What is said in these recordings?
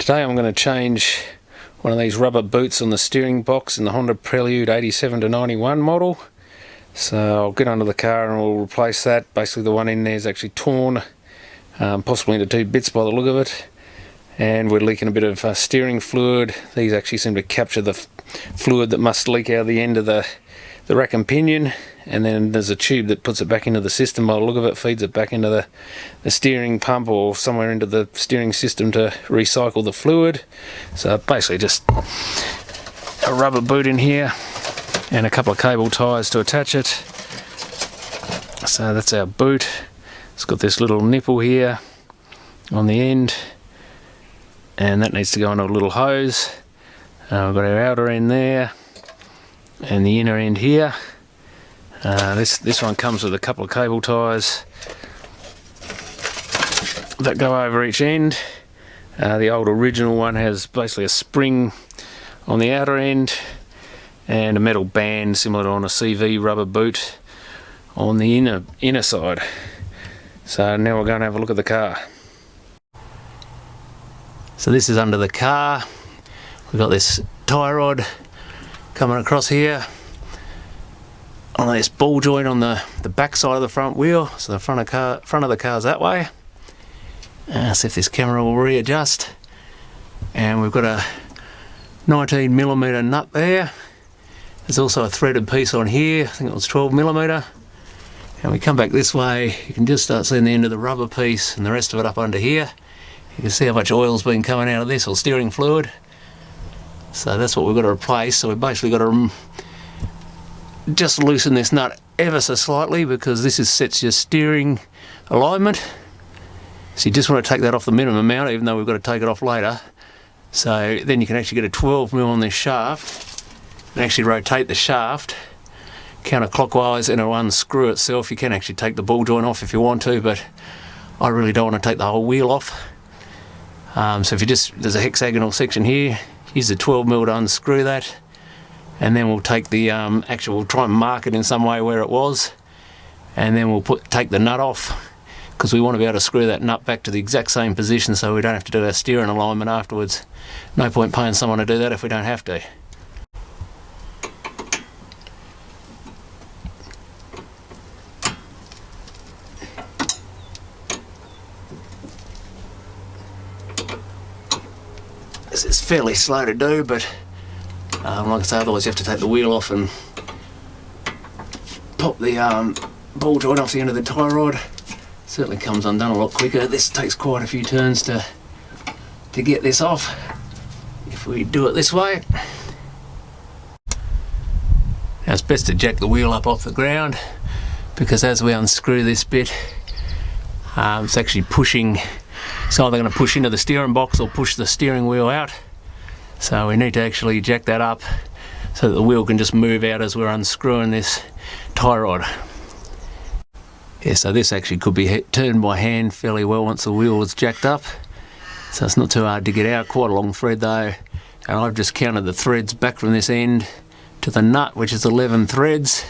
Today I'm going to change one of these rubber boots on the steering box in the Honda Prelude 87 to 91 model. So I'll get under the car and we'll replace that. Basically the one in there is actually torn, possibly into two bits by the look of it, and we're leaking a bit of steering fluid. These actually seem to capture the fluid that must leak out of the end of the rack and pinion, and then there's a tube that puts it back into the system. By the look of it, feeds it back into the steering pump or somewhere into the steering system to recycle the fluid. So basically just a rubber boot in here and a couple of cable ties to attach it. So that's our boot. It's got this little nipple here on the end, and that needs to go on a little hose. We've got our outer end there and the inner end here. This one comes with a couple of cable ties that go over each end. The old original one has basically a spring on the outer end and a metal band similar to on a CV rubber boot on the inner side. So now we're going to have a look at the car. So this is under the car. We've got this tie rod coming across here on this ball joint on the back side of the front wheel. So the front of the car's that way. See if this camera will readjust. And we've got a 19mm nut there. There's also a threaded piece on here. I think it was 12mm. And we come back this way, you can just start seeing the end of the rubber piece and the rest of it up under here. You can see how much oil's been coming out of this, or steering fluid. So that's what we've got to replace. So we've basically got to just loosen this nut ever so slightly, because this sets your steering alignment. So you just want to take that off the minimum amount, even though we've got to take it off later. So then you can actually get a 12mm on this shaft and actually rotate the shaft counterclockwise, and it'll unscrew itself. You can actually take the ball joint off if you want to, but I really don't want to take the whole wheel off. So if you there's a hexagonal section here, use the 12mm to unscrew that, and then we'll take the we'll try and mark it in some way where it was, and then we'll take the nut off, because we want to be able to screw that nut back to the exact same position so we don't have to do our steering alignment afterwards. No point paying someone to do that if we don't have to. This is fairly slow to do, but like I say, otherwise you have to take the wheel off and pop the ball joint off the end of the tie rod. Certainly comes undone a lot quicker. This takes quite a few turns to get this off if we do it this way. Now it's best to jack the wheel up off the ground, because as we unscrew this bit, it's actually pushing. It's either going to push into the steering box or push the steering wheel out. So we need to actually jack that up so that the wheel can just move out as we're unscrewing this tie rod. Yeah, so this actually could be turned by hand fairly well once the wheel is jacked up. So it's not too hard to get out. Quite a long thread though. And I've just counted the threads back from this end to the nut, which is 11 threads.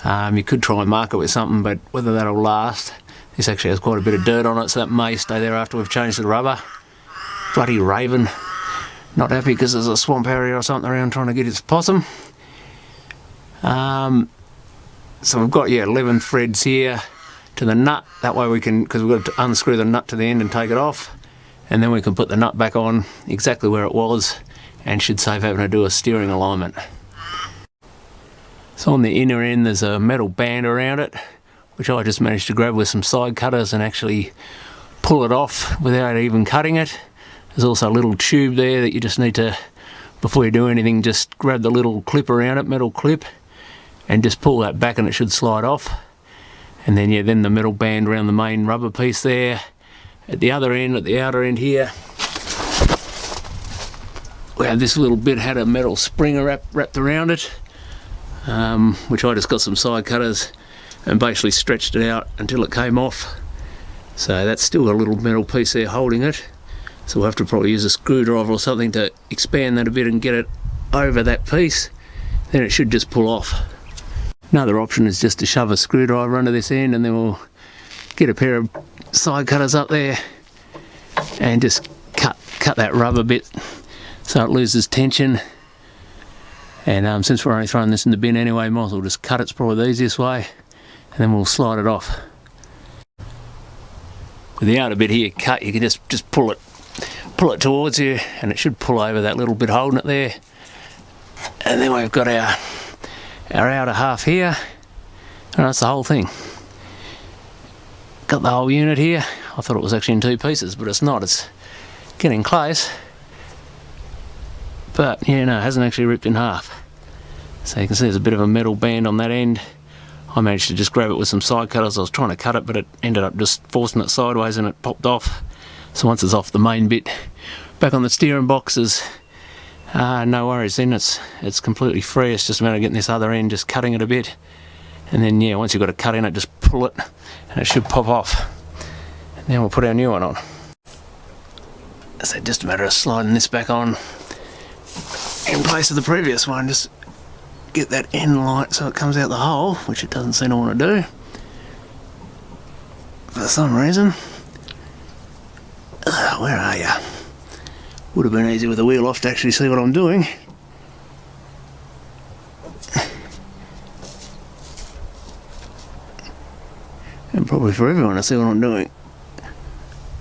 You could try and mark it with something, but whether that'll last. This actually has quite a bit of dirt on it, so that may stay there after we've changed the rubber. Bloody raven. Not happy because there's a swamp area or something around trying to get its possum. So we've got 11 threads here to the nut. That way we can, because we've got to unscrew the nut to the end and take it off, and then we can put the nut back on exactly where it was, and should save having to do a steering alignment. So on the inner end there's a metal band around it, which I just managed to grab with some side cutters and actually pull it off without even cutting it. There's also a little tube there that you just need to, before you do anything, just grab the little clip around it, metal clip, and just pull that back and it should slide off. And then then the metal band around the main rubber piece there. At the other end, at the outer end here, we have this little bit had a metal spring wrapped around it, which I just got some side cutters and basically stretched it out until it came off. So that's still a little metal piece there holding it. So we'll have to probably use a screwdriver or something to expand that a bit and get it over that piece. Then it should just pull off. Another option is just to shove a screwdriver under this end, and then we'll get a pair of side cutters up there and just cut cut that rubber bit so it loses tension. And since we're only throwing this in the bin anyway, might as well just cut it. It's probably the easiest way, and then we'll slide it off. With the outer bit here cut, you can just pull it towards you, and it should pull over that little bit holding it there. And then we've got our outer half here, and that's the whole thing. Got the whole unit here. I thought it was actually in two pieces, but it's not. It's getting close. But yeah, no, it hasn't actually ripped in half. So you can see there's a bit of a metal band on that end. I managed to just grab it with some side cutters. I was trying to cut it, but it ended up just forcing it sideways and it popped off. So once it's off the main bit, back on the steering boxes, no worries then, it's completely free. It's just a matter of getting this other end, just cutting it a bit. And then yeah, once you've got a cut in it, just pull it and it should pop off. And then we'll put our new one on. So just a matter of sliding this back on in place of the previous one. Just get that end light so it comes out the hole, which it doesn't seem to want to do for some reason. Where are you? Would have been easy with the wheel off to actually see what I'm doing. And probably for everyone to see what I'm doing.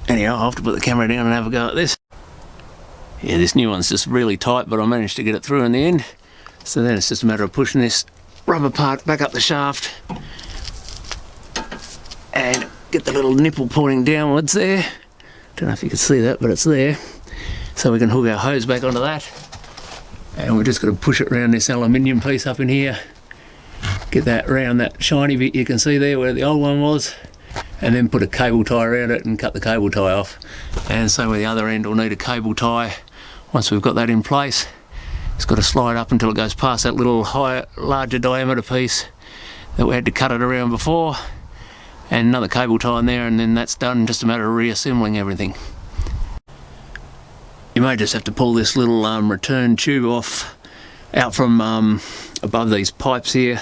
Anyhow, I'll have to put the camera down and have a go at this. Yeah, this new one's just really tight, but I managed to get it through in the end. So then it's just a matter of pushing this rubber part back up the shaft and get the little nipple pointing downwards there. Don't know if you can see that, but it's there. So we can hook our hose back onto that. And we're just going to push it around this aluminium piece up in here. Get that round that shiny bit you can see there where the old one was. And then put a cable tie around it and cut the cable tie off. And same with the other end, we'll need a cable tie. Once we've got that in place, it's got to slide up until it goes past that little larger diameter piece that we had to cut it around before. And another cable tie in there, and then that's done. Just a matter of reassembling everything. You may just have to pull this little return tube off out from above these pipes here,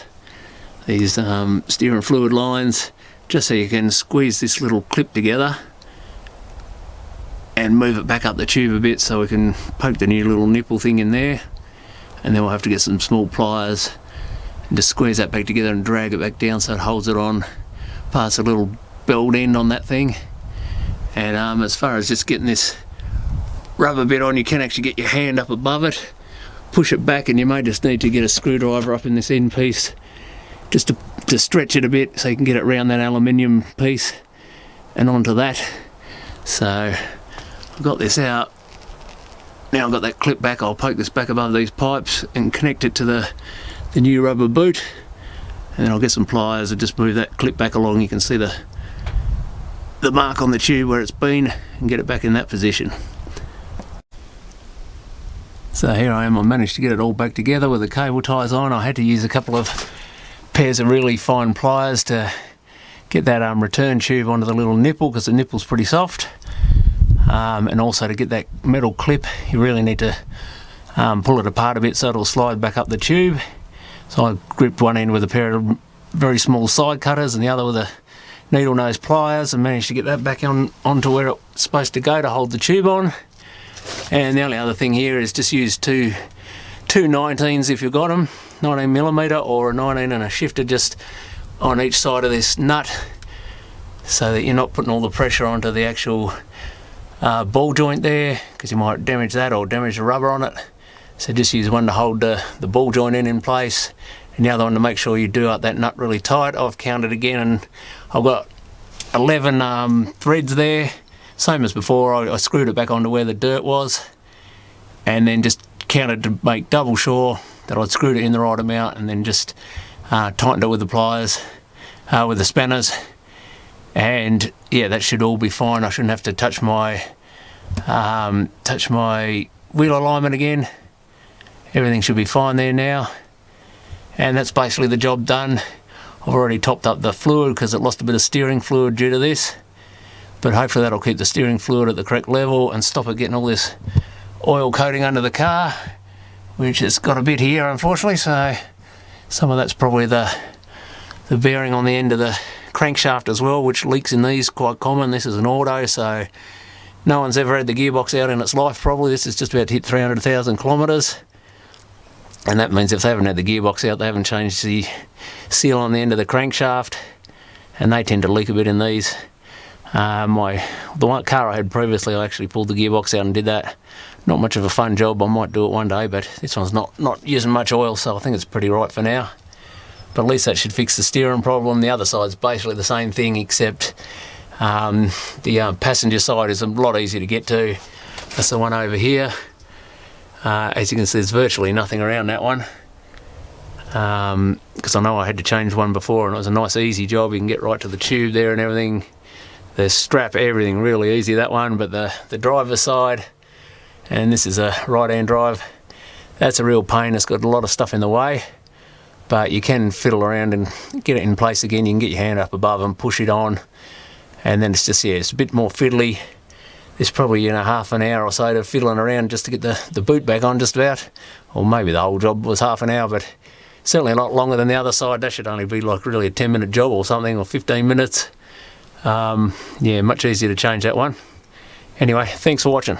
these steering fluid lines, just so you can squeeze this little clip together and move it back up the tube a bit so we can poke the new little nipple thing in there. And then we'll have to get some small pliers and just squeeze that back together and drag it back down so it holds it on past a little belt end on that thing. And as far as just getting this rubber bit on, you can actually get your hand up above it, push it back, and you may just need to get a screwdriver up in this end piece just to stretch it a bit so you can get it around that aluminium piece and onto that. So I've got this out. Now I've got that clip back, I'll poke this back above these pipes and connect it to the new rubber boot. And then I'll get some pliers and just move that clip back along. You can see the mark on the tube where it's been, and get it back in that position. So here I am, I managed to get it all back together with the cable ties on. I had to use a couple of pairs of really fine pliers to get that return tube onto the little nipple, because the nipple's pretty soft. And also to get that metal clip, you really need to pull it apart a bit so it'll slide back up the tube. So I gripped one end with a pair of very small side cutters and the other with a needle nose pliers, and managed to get that back onto where it's supposed to go to hold the tube on. And the only other thing here is just use two 19s if you've got them, 19mm or a 19 and a shifter just on each side of this nut, so that you're not putting all the pressure onto the actual ball joint there, because you might damage that or damage the rubber on it. So just use one to hold the ball joint in place, and the other one to make sure you do up that nut really tight. I've counted again and I've got 11 threads there, same as before. I screwed it back onto where the dirt was, and then just counted to make double sure that I'd screwed it in the right amount, and then just tightened it with the pliers, with the spanners. And yeah, that should all be fine. I shouldn't have to touch my wheel alignment again. Everything should be fine there now, and that's basically the job done. I've already topped up the fluid because it lost a bit of steering fluid due to this, but hopefully that'll keep the steering fluid at the correct level and stop it getting all this oil coating under the car, which has got a bit here unfortunately. So some of that's probably the bearing on the end of the crankshaft as well, which leaks in these, quite common. This is an auto, so No one's ever had the gearbox out in its life probably. This is just about to hit 300,000 kilometres. And that means if they haven't had the gearbox out, they haven't changed the seal on the end of the crankshaft. And they tend to leak a bit in these. The one car I had previously, I actually pulled the gearbox out and did that. Not much of a fun job. I might do it one day, but this one's not using much oil, so I think it's pretty right for now. But at least that should fix the steering problem. The other side's basically the same thing, except the passenger side is a lot easier to get to. That's the one over here. As you can see, there's virtually nothing around that one. Because I know I had to change one before, and it was a nice easy job. You can get right to the tube there and everything. The strap, everything really easy, that one. But the driver's side, and this is a right-hand drive, that's a real pain. It's got a lot of stuff in the way. But you can fiddle around and get it in place again. You can get your hand up above and push it on. And then it's just, yeah, it's a bit more fiddly. There's probably, half an hour or so to fiddling around just to get the boot back on just about. Or maybe the whole job was half an hour, but certainly a lot longer than the other side. That should only be like really a 10-minute job or something, or 15 minutes. Yeah, much easier to change that one. Anyway, thanks for watching.